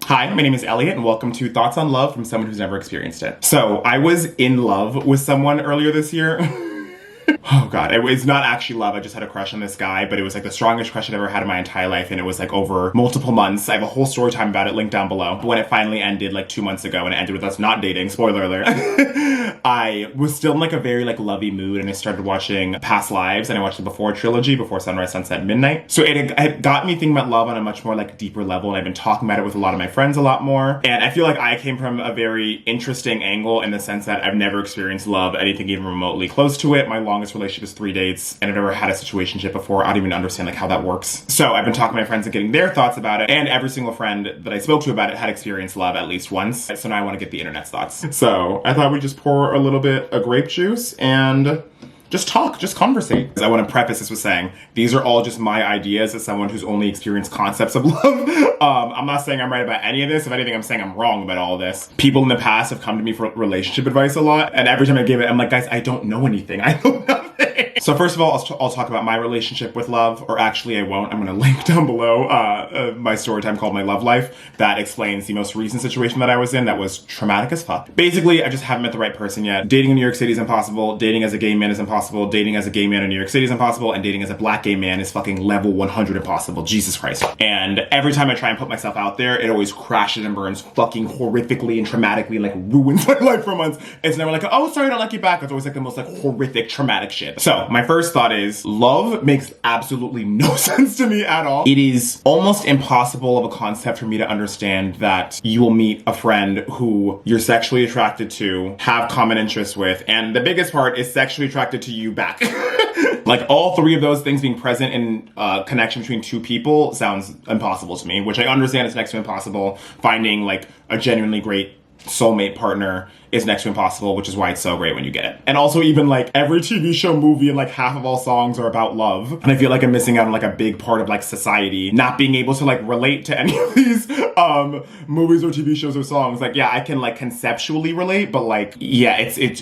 Hi, my name is Elliott, and welcome to Thoughts on Love from someone who's never experienced it. So, I was in love with someone earlier this year. Oh god, it was not actually love. I just had a crush on this guy, but it was like the strongest crush I'd ever had in my entire life, and it was like over multiple months. I have a whole story time about it linked down below. When it finally ended like 2 months ago, and it ended with us not dating, spoiler alert, I was still in like a very like lovey mood, and I started watching Past Lives, and I watched the Before trilogy, Before Sunrise, Sunset, Midnight. So it had got me thinking about love on a much more like deeper level, and I've been talking about it with a lot of my friends a lot more. And I feel like I came from a very interesting angle in the sense that I've never experienced love, anything even remotely close to it. My longest relationship is 3 dates, and I've never had a situationship before. I don't even understand like how that works. So I've been talking to my friends and getting their thoughts about it, and every single friend that I spoke to about it had experienced love at least once. So now I want to get the internet's thoughts. So I thought we'd just pour a little bit of grape juice and just talk, just conversate. I want to preface this with saying, these are all just my ideas as someone who's only experienced concepts of love. I'm not saying I'm right about any of this. If anything, I'm saying I'm wrong about all of this. People in the past have come to me for relationship advice a lot, and every time I give it, I'm like, guys, I don't know anything. I know nothing. So first of all, I'll talk about my relationship with love, or actually I won't. I'm going to link down below my story time called My Love Life that explains the most recent situation that I was in that was traumatic as fuck. Basically, I just haven't met the right person yet. Dating in New York City is impossible. Dating as a gay man is impossible. Dating as a gay man in New York City is impossible. And dating as a black gay man is fucking level 100 impossible. Jesus Christ. And every time I try and put myself out there, it always crashes and burns fucking horrifically and traumatically and like ruins my life for months. It's never like, oh, sorry, I don't like you back. It's always like the most like horrific, traumatic shit. So my first thought is love makes absolutely no sense to me at all. It is almost impossible of a concept for me to understand that you will meet a friend who you're sexually attracted to, have common interests with, and the biggest part is sexually attracted to you back. Like all three of those things being present in connection between two people sounds impossible to me, which I understand is next to impossible. Finding like a genuinely great soulmate partner is next to impossible, which is why it's so great when you get it. And also even like every TV show, movie, and like half of all songs are about love. And I feel like I'm missing out on like a big part of like society, not being able to like relate to any of these movies or TV shows or songs. Like, yeah, I can like conceptually relate, but like, yeah,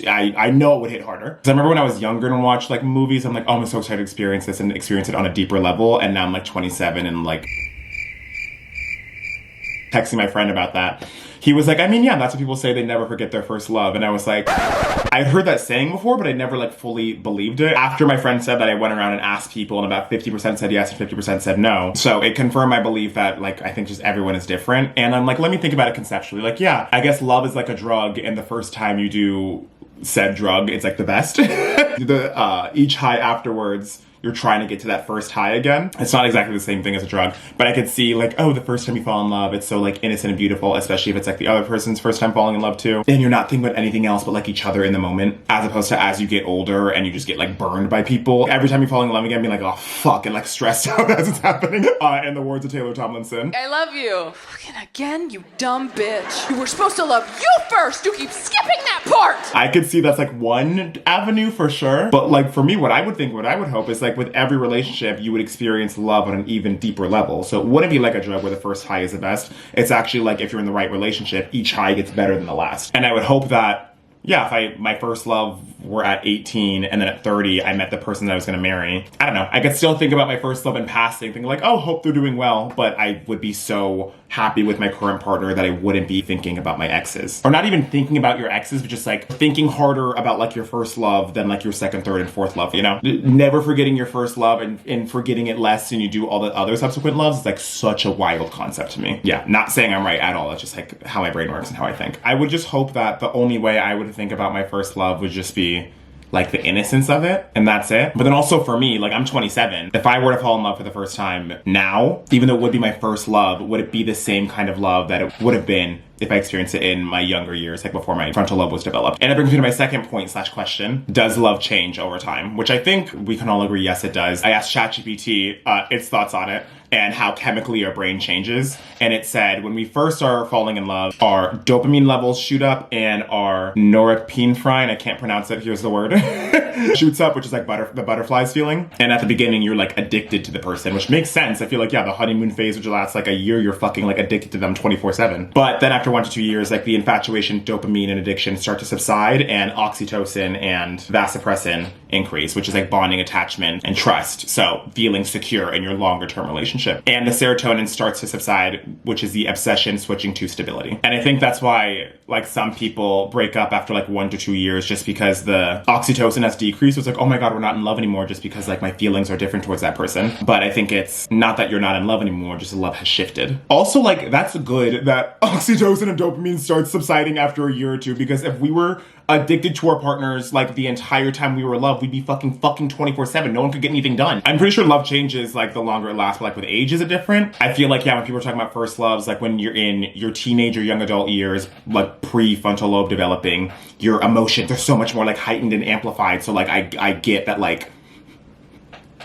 I know it would hit harder. Cause I remember when I was younger and watched like movies, I'm like, oh, I'm so excited to experience this and experience it on a deeper level. And now I'm like 27 and like texting my friend about that. He was like, I mean, yeah, that's what people say, they never forget their first love. And I was like, I'd heard that saying before, but I never like fully believed it. After my friend said that, I went around and asked people, and about 50% said yes and 50% said no. So it confirmed my belief that like, I think just everyone is different. And I'm like, let me think about it conceptually. Like, yeah, I guess love is like a drug, and the first time you do said drug, it's like the best. Each high afterwards, you're trying to get to that first high again. It's not exactly the same thing as a drug, but I could see like, oh, the first time you fall in love, it's so like innocent and beautiful, especially if it's like the other person's first time falling in love too. And you're not thinking about anything else but like each other in the moment, as opposed to as you get older and you just get like burned by people. Every time you fall in love again, being like, oh fuck, and like stressed out as it's happening. In the words of Taylor Tomlinson. I love you. Fucking again, you dumb bitch. You were supposed to love you first. You keep skipping that part. I could see that's like one avenue for sure. But like for me, what I would hope is like with every relationship, you would experience love on an even deeper level. So it wouldn't be like a drug where the first high is the best. It's actually like if you're in the right relationship, each high gets better than the last. And I would hope that, yeah, if my first love were at 18 and then at 30, I met the person that I was going to marry. I don't know. I could still think about my first love in passing, thinking like, oh, hope they're doing well. But I would be so happy with my current partner that I wouldn't be thinking about my exes. Or not even thinking about your exes, but just like thinking harder about like your first love than like your second, third, and fourth love, you know? Never forgetting your first love and forgetting it less than you do all the other subsequent loves is like such a wild concept to me. Yeah, not saying I'm right at all. It's just like how my brain works and how I think. I would just hope that the only way I would think about my first love would just be like the innocence of it, and that's it. But then also for me, like I'm 27. If I were to fall in love for the first time now, even though it would be my first love, would it be the same kind of love that it would have been if I experienced it in my younger years, like before my frontal lobe was developed? And it brings me to my second point / question. Does love change over time? Which I think we can all agree, yes, it does. I asked ChatGPT its thoughts on it and how chemically our brain changes. And it said when we first are falling in love, our dopamine levels shoot up and our norepinephrine, I can't pronounce it, here's the word, shoots up, which is like the butterflies feeling. And at the beginning, you're like addicted to the person, which makes sense. I feel like, yeah, the honeymoon phase, which lasts like a year, you're fucking like addicted to them 24/7. But then after after 1 to 2 years, like the infatuation, dopamine, and addiction start to subside, and oxytocin and vasopressin increase, which is like bonding, attachment, and trust. So feeling secure in your longer term relationship. And the serotonin starts to subside, which is the obsession switching to stability. And I think that's why like some people break up after like 1 to 2 years, just because the oxytocin has decreased. It's like, oh my God, we're not in love anymore, just because like my feelings are different towards that person. But I think it's not that you're not in love anymore, just the love has shifted. Also, like, that's good that oxytocin and dopamine starts subsiding after a year or two, because if we were addicted to our partners like the entire time we were in love, we'd be fucking 24/7. No one could get anything done. I'm pretty sure love changes like the longer it lasts, but like with age, is it different? I feel like, yeah, when people are talking about first loves, like when you're in your teenage or young adult years, like pre-frontal lobe developing, your emotions are so much more like heightened and amplified. So like I get that, like,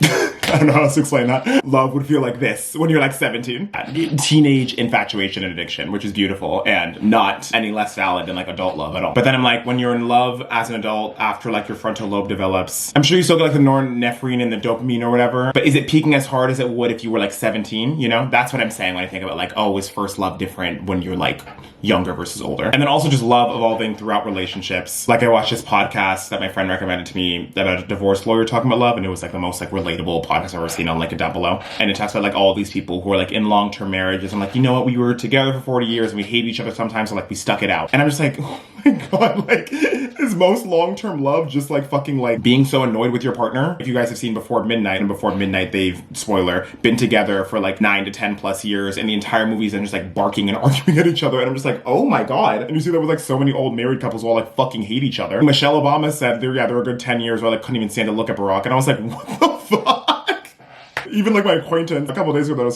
I don't know how else to explain that. Love would feel like this when you're like 17. Teenage infatuation and addiction, which is beautiful and not any less valid than like adult love at all. But then I'm like, when you're in love as an adult after like your frontal lobe develops, I'm sure you still get like the norepinephrine and the dopamine or whatever, but is it peaking as hard as it would if you were like 17? You know, that's what I'm saying when I think about like, oh, is first love different when you're like younger versus older? And then also just love evolving throughout relationships. Like I watched this podcast that my friend recommended to me about a divorce lawyer talking about love, and it was like the most like relatable podcast I've ever seen. I'll link it down below. And it talks about like all these people who are like in long-term marriages. I'm like, you know what? We were together for 40 years and we hate each other sometimes, so like we stuck it out. And I'm just like, oh my God, like is most long-term love just like fucking like being so annoyed with your partner? If you guys have seen Before Midnight, and Before Midnight, they've, spoiler, been together for like 9 to 10 plus years, and the entire movie is them just like barking and arguing at each other. And I'm just like, oh my God. And you see that with like so many old married couples who all like fucking hate each other. Michelle Obama said they're a good 10 years where I like couldn't even stand to look at Barack. And I was like, what the fuck? Even like my acquaintance a couple of days ago that I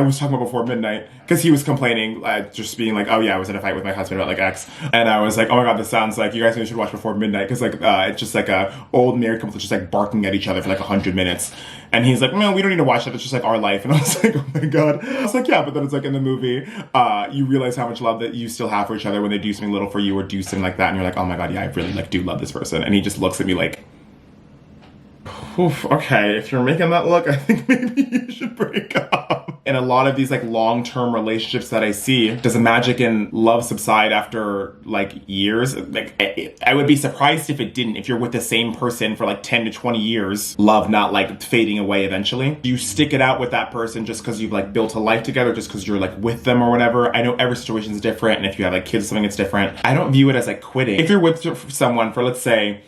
was talking about Before Midnight, because he was complaining, just being like, oh yeah, I was in a fight with my husband about like X, and I was like, oh my God, this sounds like you guys should watch Before Midnight, because like it's just like a old married couple just like barking at each other for like 100 minutes, and he's like, no, we don't need to watch that, it's just like our life. And I was like, oh my God. I was like, yeah, but then it's like in the movie, you realize how much love that you still have for each other when they do something little for you or do something like that, and you're like, oh my God, yeah, I really like do love this person. And he just looks at me like, oof, okay, if you're making that look, I think maybe you should break up. In a lot of these like long-term relationships that I see, does the magic in love subside after like years? Like I would be surprised if it didn't. If you're with the same person for like 10 to 20 years, love not like fading away eventually. Do you stick it out with that person just because you've like built a life together, just because you're like with them or whatever? I know every situation is different, and if you have like kids or something, it's different. I don't view it as like quitting. If you're with someone for, let's say,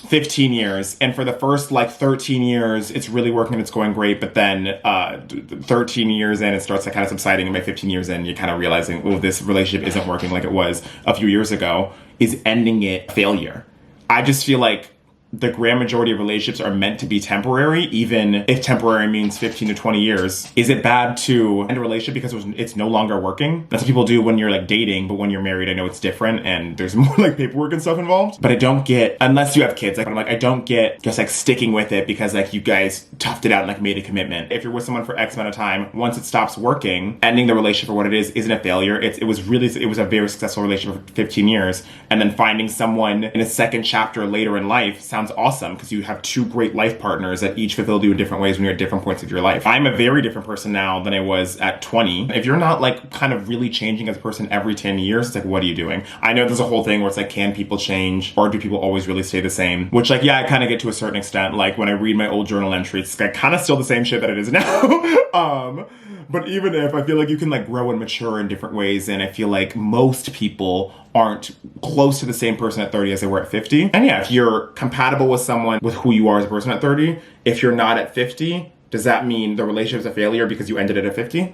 15 years, and for the first like 13 years it's really working and it's going great, but then 13 years in it starts like kind of subsiding, and by 15 years in you're kind of realizing, oh, this relationship isn't working like it was a few years ago. Is ending it failure? I just feel like the grand majority of relationships are meant to be temporary, even if temporary means 15 to 20 years. Is it bad to end a relationship because it's no longer working? That's what people do when you're like dating, but when you're married, I know it's different and there's more like paperwork and stuff involved. But I don't get, unless you have kids, like I'm like, I don't get just like sticking with it because like you guys toughed it out and like made a commitment. If you're with someone for X amount of time, once it stops working, ending the relationship for what it is isn't a failure. It was a very successful relationship for 15 years. And then finding someone in a second chapter later in life sounds awesome, because you have two great life partners that each fulfill you in different ways when you're at different points of your life. I'm a very different person now than I was at 20. If you're not like kind of really changing as a person every 10 years, it's like, what are you doing? I know there's a whole thing where it's like, can people change, or do people always really stay the same? Which like, yeah, I kind of get to a certain extent. Like when I read my old journal entries, it's like kind of still the same shit that it is now. But even if, I feel like you can like grow and mature in different ways, and I feel like most people aren't close to the same person at 30 as they were at 50. And yeah, if you're compatible with someone with who you are as a person at 30, if you're not at 50, does that mean the relationship's a failure because you ended it at 50?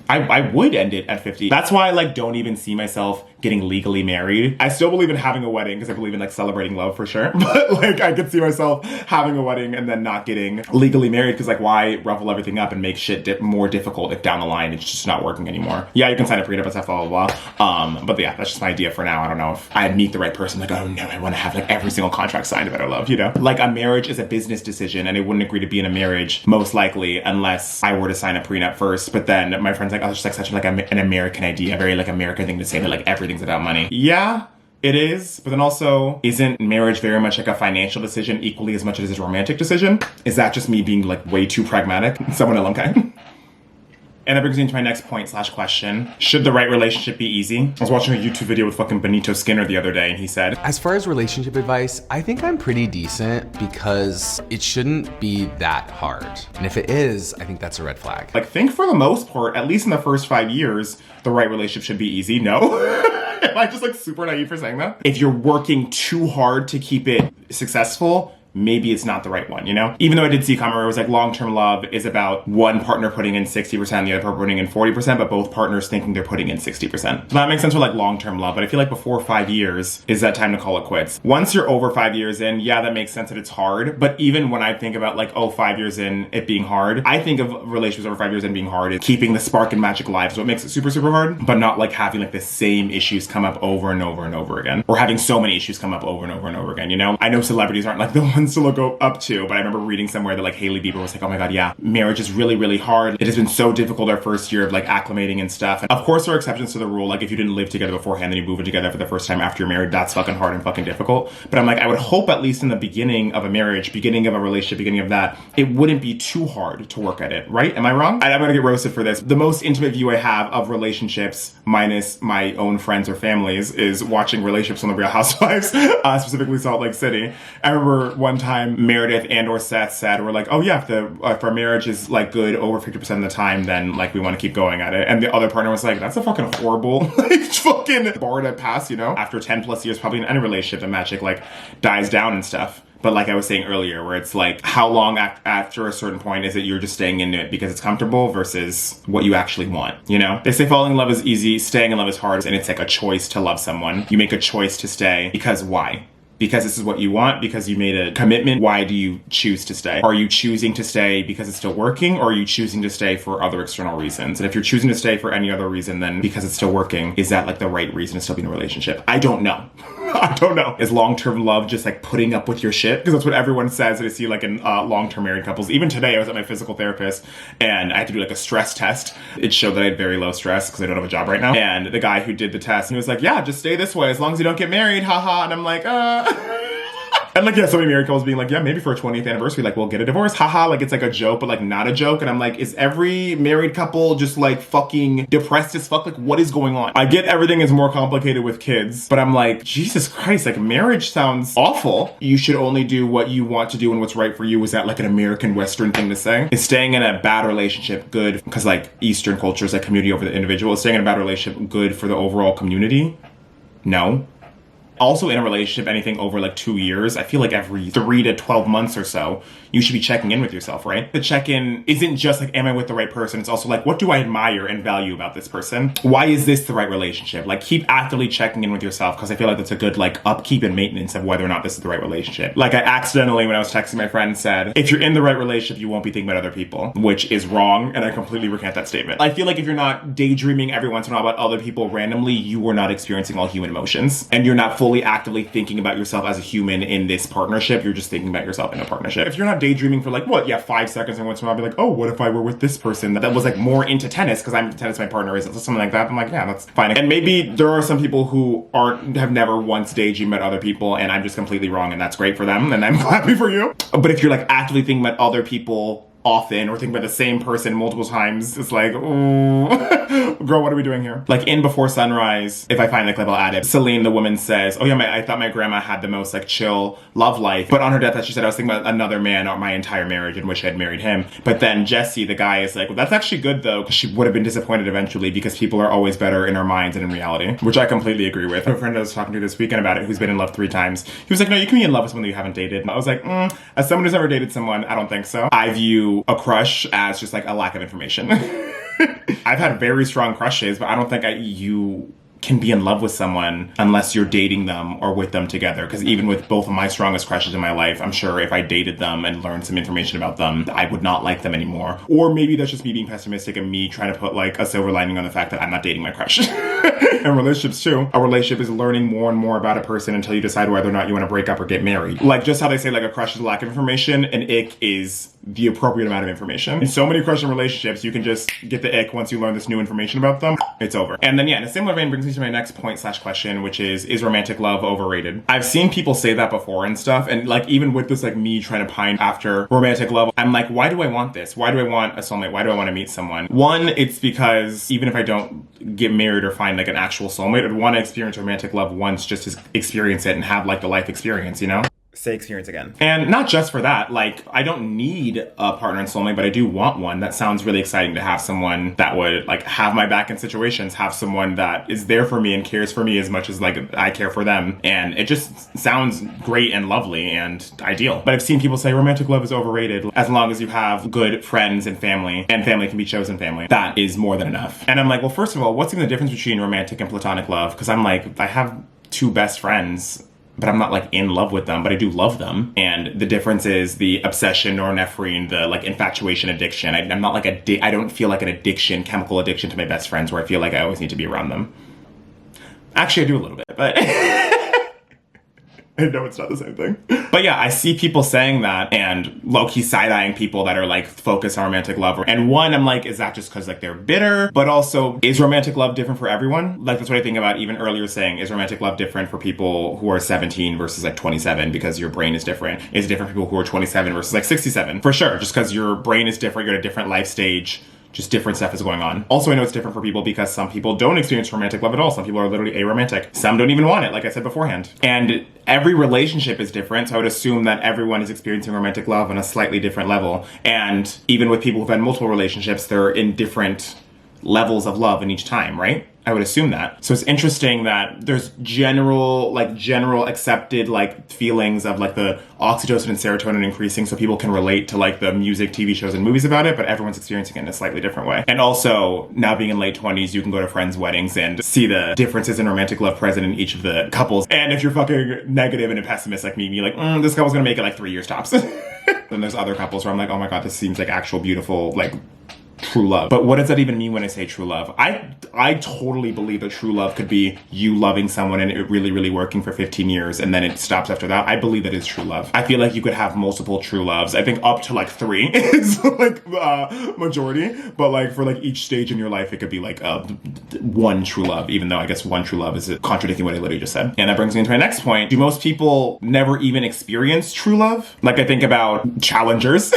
I would end it at 50. That's why I like don't even see myself getting legally married. I still believe in having a wedding because I believe in like celebrating love for sure. But like I could see myself having a wedding and then not getting legally married, because like why ruffle everything up and make shit more difficult if down the line it's just not working anymore. Yeah, you can sign a prenup and stuff, blah, blah, blah. But yeah, that's just my idea for now. I don't know if I meet the right person, like, oh no, I want to have like every single contract signed about our love, you know? Like a marriage is a business decision, and I wouldn't agree to be in a marriage most likely unless I were to sign a prenup first. But then my friend's like, oh, it's just like such like an American idea, a very like American thing to say that like everything's about money. Yeah, it is. But then also, isn't marriage very much like a financial decision equally as much as it is a romantic decision? Is that just me being like way too pragmatic? Someone okay? And that brings me to my next point / question. Should the right relationship be easy? I was watching a YouTube video with fucking Benito Skinner the other day, and he said, as far as relationship advice, I think I'm pretty decent because it shouldn't be that hard. And if it is, I think that's a red flag. like, think for the most part, at least in the first 5 years, the right relationship should be easy. No? Am I just like super naive for saying that? If you're working too hard to keep it successful, maybe it's not the right one, you know? Even though I did see a comment where it was like long-term love is about one partner putting in 60% and the other partner putting in 40%, but both partners thinking they're putting in 60%. So that makes sense for like long-term love, but I feel like before 5 years is that time to call it quits. Once you're over 5 years in, yeah, that makes sense that it's hard, but even when I think about like, oh, 5 years in, it being hard, I think of relationships over 5 years in being hard is keeping the spark and magic alive. So it makes it super, super hard, but not like having like the same issues come up over and over and over again, or having so many issues come up over and over and over again, you know? I know celebrities aren't like the ones to look up to, but I remember reading somewhere that like Hailey Bieber was like, oh my god, yeah, marriage is really, really hard. It has been so difficult our first year of like acclimating and stuff. And of course there are exceptions to the rule, like if you didn't live together beforehand and you move in together for the first time after you're married, that's fucking hard and fucking difficult. But I'm like, I would hope at least in the beginning of a marriage, beginning of a relationship, beginning of that, it wouldn't be too hard to work at it, right? Am I wrong? I'm gonna get roasted for this. The most intimate view I have of relationships, minus my own friends or families, is watching relationships on the Real Housewives, specifically Salt Lake City. I remember one time Meredith and or Seth said, we're like, oh yeah, if our marriage is like good over 50% of the time, then like we want to keep going at it. And the other partner was like, that's a fucking horrible like fucking bar to pass, you know? After 10 plus years, probably in any relationship, the magic like dies down and stuff. But like I was saying earlier, where it's like, how long after a certain point is it you're just staying into it because it's comfortable versus what you actually want, you know? They say falling in love is easy, staying in love is hard, and it's like a choice to love someone. You make a choice to stay because why? Because this is what you want, because you made a commitment. Why do you choose to stay? Are you choosing to stay because it's still working, or are you choosing to stay for other external reasons? And if you're choosing to stay for any other reason than because it's still working, is that like the right reason to still be in a relationship? I don't know. I don't know. Is long-term love just like putting up with your shit? Because that's what everyone says that I see like in long-term married couples. Even today, I was at my physical therapist and I had to do like a stress test. It showed that I had very low stress because I don't have a job right now. And the guy who did the test, he was like, yeah, just stay this way as long as you don't get married, haha. And I'm like, And like, yeah, so many married couples being like, yeah, maybe for a 20th anniversary, like, we'll get a divorce, haha, like, it's like a joke, but like, not a joke. And I'm like, is every married couple just like fucking depressed as fuck? Like, what is going on? I get everything is more complicated with kids, but I'm like, Jesus Christ, like, marriage sounds awful. You should only do what you want to do and what's right for you. Is that like an American Western thing to say? Is staying in a bad relationship good? Because like, Eastern culture is like community over the individual. Is staying in a bad relationship good for the overall community? No. Also in a relationship, anything over like 2 years, I feel like every 3 to 12 months or so, you should be checking in with yourself, right? The check-in isn't just like, am I with the right person? It's also like, what do I admire and value about this person? Why is this the right relationship? Like, keep actively checking in with yourself, because I feel like that's a good like upkeep and maintenance of whether or not this is the right relationship. Like, I accidentally, when I was texting my friend, said, if you're in the right relationship, you won't be thinking about other people, which is wrong, and I completely recant that statement. I feel like if you're not daydreaming every once in a while about other people randomly, you are not experiencing all human emotions, and you're not fully actively thinking about yourself as a human in this partnership. You're just thinking about yourself in a partnership. If you're not daydreaming for like, 5 seconds, and once in a while, I'll be like, oh, what if I were with this person that was like more into tennis because I'm into tennis, my partner isn't, so something like that. I'm like, yeah, that's fine. And maybe there are some people who have never once daydreamed about other people, and I'm just completely wrong, and that's great for them, and I'm happy for you. But if you're like actively thinking about other people often, or think about the same person multiple times, it's like, ooh, girl, what are we doing here? Like in Before Sunrise, if I find the clip, I'll add it. Celine, the woman, says, oh yeah, I thought my grandma had the most like chill love life, but on her deathbed she said, I was thinking about another man or my entire marriage and wish I had married him. But then Jesse, the guy, is like, well, that's actually good though, because she would have been disappointed eventually, because people are always better in our minds than in reality, which I completely agree with. A friend I was talking to this weekend about it, who's been in love 3 times, he was like, no, you can be in love with someone that you haven't dated. And I was like, as someone who's never dated someone, I don't think so. I view a crush as just like a lack of information. I've had very strong crushes, but I don't think you can be in love with someone unless you're dating them or with them together. Because even with both of my strongest crushes in my life, I'm sure if I dated them and learned some information about them, I would not like them anymore. Or maybe that's just me being pessimistic and me trying to put like a silver lining on the fact that I'm not dating my crush. And relationships too. A relationship is learning more and more about a person until you decide whether or not you want to break up or get married. Like just how they say like a crush is a lack of information, an ick is the appropriate amount of information. In so many crush relationships, you can just get the ick once you learn this new information about them. It's over. And then, yeah, in a similar vein brings me to my next point / question, which is romantic love overrated? I've seen people say that before and stuff. And like, even with this, like me trying to pine after romantic love, I'm like, why do I want this? Why do I want a soulmate? Why do I want to meet someone? One, it's because even if I don't get married or find like an actual soulmate, I'd want to experience romantic love once just to experience it and have like the life experience, you know? Say experience again. And not just for that, like, I don't need a partner and soulmate, but I do want one. That sounds really exciting to have someone that would like have my back in situations, have someone that is there for me and cares for me as much as like I care for them. And it just sounds great and lovely and ideal. But I've seen people say romantic love is overrated as long as you have good friends and family can be chosen family. That is more than enough. And I'm like, well, first of all, what's even the difference between romantic and platonic love? Because I'm like, I have 2 best friends, but I'm not like in love with them, but I do love them. And the difference is the obsession or nephrine, the like infatuation addiction. I'm not like I don't feel like an addiction, chemical addiction to my best friends where I feel like I always need to be around them. Actually, I do a little bit, but I know it's not the same thing. But yeah, I see people saying that and low-key side-eyeing people that are like focused on romantic love. And one, I'm like, is that just because like they're bitter? But also, is romantic love different for everyone? Like that's what I think about even earlier saying, is romantic love different for people who are 17 versus like 27 because your brain is different? Is it different for people who are 27 versus like 67? For sure, just because your brain is different, you're at a different life stage, just different stuff is going on. Also, I know it's different for people because some people don't experience romantic love at all. Some people are literally aromantic. Some don't even want it, like I said beforehand. And every relationship is different, so I would assume that everyone is experiencing romantic love on a slightly different level. And even with people who've had multiple relationships, they're in different levels of love in each time, right? I would assume that. So it's interesting that there's general accepted like feelings of like the oxytocin and serotonin increasing so people can relate to like the music, TV shows and movies about it, but everyone's experiencing it in a slightly different way. And also now being in late 20s, you can go to friends' weddings and see the differences in romantic love present in each of the couples. And if you're fucking negative and a pessimist like me, you're like, this couple's gonna make it like 3 years tops. Then there's other couples where I'm like, oh my God, this seems like actual beautiful, like true love. But what does that even mean when I say true love? I totally believe that true love could be you loving someone and it really, really working for 15 years and then it stops after that. I believe that is true love. I feel like you could have multiple true loves. I think up to like 3 is like majority. But like for like each stage in your life, it could be like one true love, even though I guess one true love is contradicting what I literally just said. And that brings me into my next point. Do most people never even experience true love? Like I think about challengers.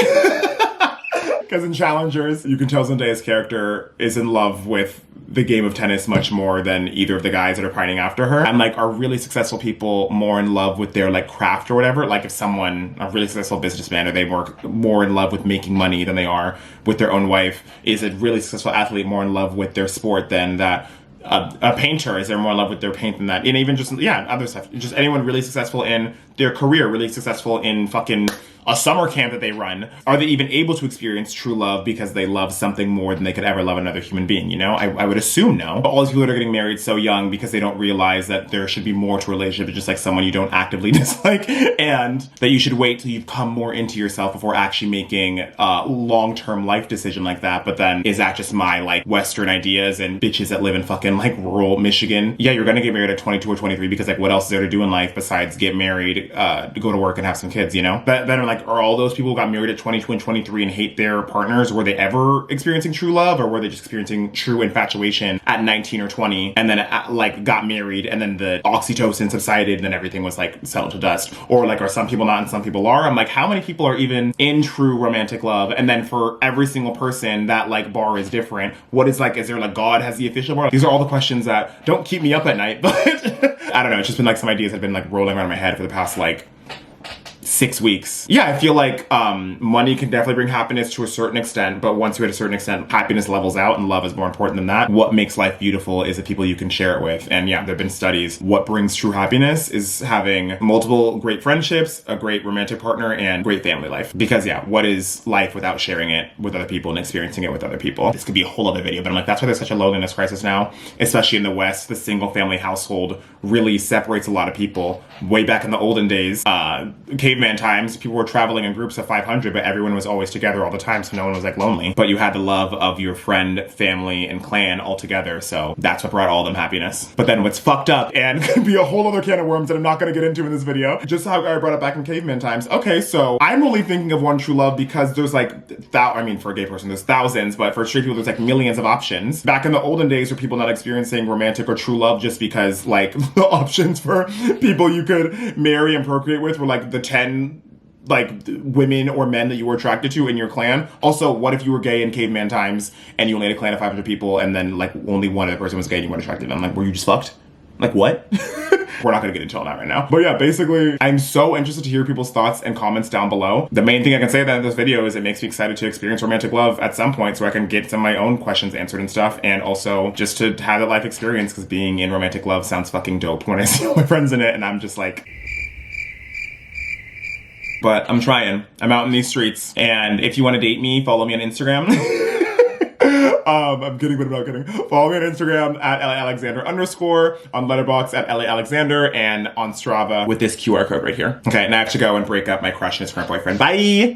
Because in Challengers, you can tell Zendaya's character is in love with the game of tennis much more than either of the guys that are pining after her. And like, are really successful people more in love with their like craft or whatever? Like if someone, a really successful businessman, are they more in love with making money than they are with their own wife? Is a really successful athlete more in love with their sport than that? A painter, is there more in love with their paint than that? And even just, other stuff. Just anyone really successful in their career, really successful in fucking a summer camp that they run, are they even able to experience true love because they love something more than they could ever love another human being, you know? I would assume no. But all these people that are getting married so young because they don't realize that there should be more to a relationship, just like someone you don't actively dislike, and that you should wait till you've come more into yourself before actually making a long-term life decision like that. But then, is that just my like Western ideas and bitches that live in fucking like rural Michigan? Yeah, you're gonna get married at 22 or 23 because like what else is there to do in life besides get married, go to work and have some kids, you know? But then I'm like, are all those people who got married at 22 and 23 and hate their partners, were they ever experiencing true love, or were they just experiencing true infatuation at 19 or 20 and then like got married and then the oxytocin subsided and then everything was like settled to dust? Or like, are some people not and some people are? I'm like, how many people are even in true romantic love? And then for every single person, that like bar is different. What is like, is there like God has the official bar? These are all the questions that don't keep me up at night, but I don't know. It's just been like some ideas have been like rolling around in my head for the past like 6 weeks. Yeah, I feel like money can definitely bring happiness to a certain extent, but once you're at a certain extent, happiness levels out and love is more important than that. What makes life beautiful is the people you can share it with. And yeah, there have been studies. What brings true happiness is having multiple great friendships, a great romantic partner, and great family life. Because yeah, what is life without sharing it with other people and experiencing it with other people? This could be a whole other video, but I'm like, that's why there's such a loneliness crisis now, especially in the West. The single family household really separates a lot of people. Way back in the olden days, cavemen caveman times, people were traveling in groups of 500, but everyone was always together all the time, so no one was like lonely. But you had the love of your friend, family, and clan all together, so that's what brought all of them happiness. But then what's fucked up, and could be a whole other can of worms that I'm not gonna get into in this video, just how I brought it back in caveman times. Okay, so I'm only thinking of one true love because there's like, I mean, for a gay person, there's thousands, but for straight people, there's like millions of options. Back in the olden days, were people not experiencing romantic or true love just because like the options for people you could marry and procreate with were like the 10 like women or men that you were attracted to in your clan. Also, what if you were gay in caveman times and you only had a clan of 500 people and then like only one other person was gay and you weren't attracted to them? Like, were you just fucked? Like, what? We're not gonna get into all that right now. But yeah, basically, I'm so interested to hear people's thoughts and comments down below. The main thing I can say about this video is it makes me excited to experience romantic love at some point so I can get some of my own questions answered and stuff, and also just to have a life experience, because being in romantic love sounds fucking dope when I see all my friends in it, and I'm just like... But I'm trying. I'm out in these streets, and if you want to date me, follow me on Instagram. I'm kidding, but I'm not kidding. Follow me on Instagram at @LAAlexander_, on Letterboxd at @LAAlexander, and on Strava with this QR code right here. Okay, now I have to go and break up my crush and his current boyfriend. Bye!